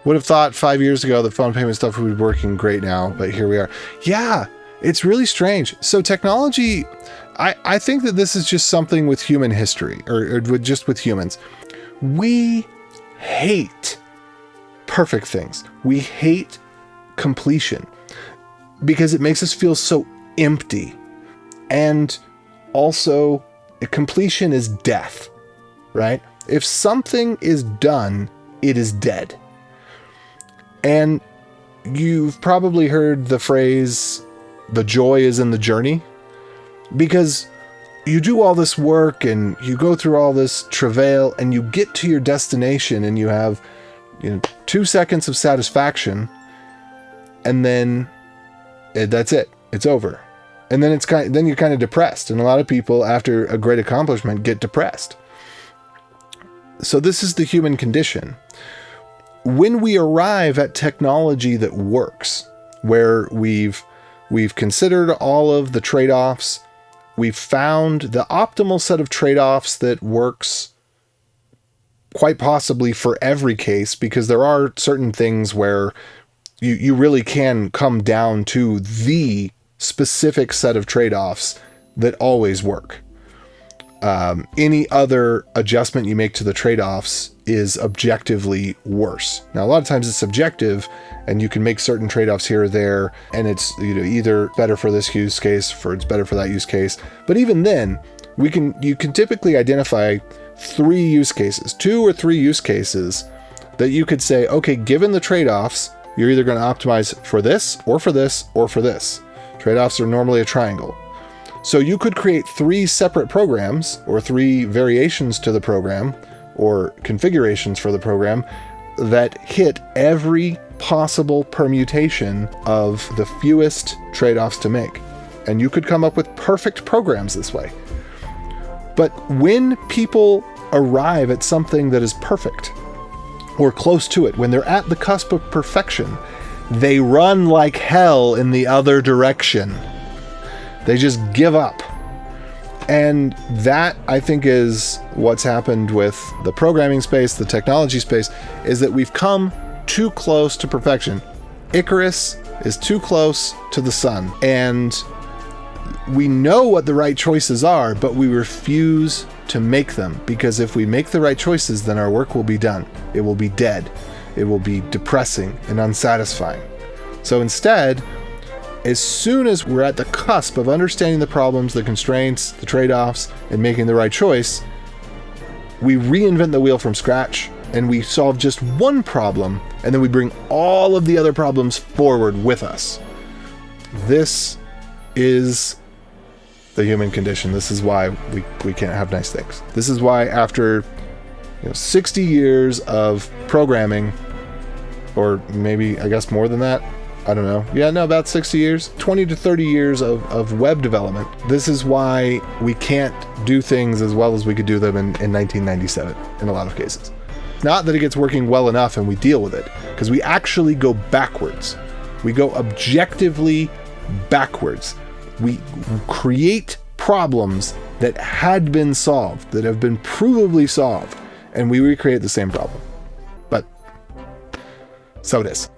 Would have thought 5 years ago that phone payment stuff would be working great now, but here we are. Yeah, it's really strange. So technology, I think that this is just something with human history, or just with humans. We hate perfect things. We hate completion because it makes us feel so empty. And also, completion is death, right? If something is done, it is dead. And you've probably heard the phrase, the joy is in the journey, because you do all this work and you go through all this travail and you get to your destination and you have 2 seconds of satisfaction, and then that's it. It's over. And then then you're kind of depressed. And a lot of people after a great accomplishment get depressed. So this is the human condition. When we arrive at technology that works, where we've considered all of the trade-offs, we've found the optimal set of trade-offs that works quite possibly for every case, because there are certain things where you really can come down to the specific set of trade-offs that always work. Any other adjustment you make to the trade-offs is objectively worse. Now, a lot of times it's subjective, and you can make certain trade-offs here or there, and it's either better for this use case, or it's better for that use case. But even then, you can typically identify 3 use cases, 2 or 3 use cases that you could say, okay, given the trade-offs, you're either going to optimize for this, or for this, or for this. Trade-offs are normally a triangle. So you could create 3 separate programs, or 3 variations to the program, or configurations for the program that hit every possible permutation of the fewest trade-offs to make. And you could come up with perfect programs this way. But when people arrive at something that is perfect, or close to it, when they're at the cusp of perfection, they run like hell in the other direction. They just give up. And that, I think, is what's happened with the programming space, the technology space, is that we've come too close to perfection. Icarus is too close to the sun. And we know what the right choices are, but we refuse to make them. Because if we make the right choices, then our work will be done. It will be dead. It will be depressing and unsatisfying. So instead, as soon as we're at the cusp of understanding the problems, the constraints, the trade-offs, and making the right choice, we reinvent the wheel from scratch, and we solve just one problem, and then we bring all of the other problems forward with us. This is the human condition. This is why we can't have nice things. This is why after 60 years of programming, or maybe, I guess, more than that, I don't know. Yeah, no, about 60 years, 20 to 30 years of web development. This is why we can't do things as well as we could do them in 1997 in a lot of cases. Not that it gets working well enough and we deal with it, because we actually go backwards. We go objectively backwards. We create problems that had been solved, that have been provably solved, and we recreate the same problem. But so it is.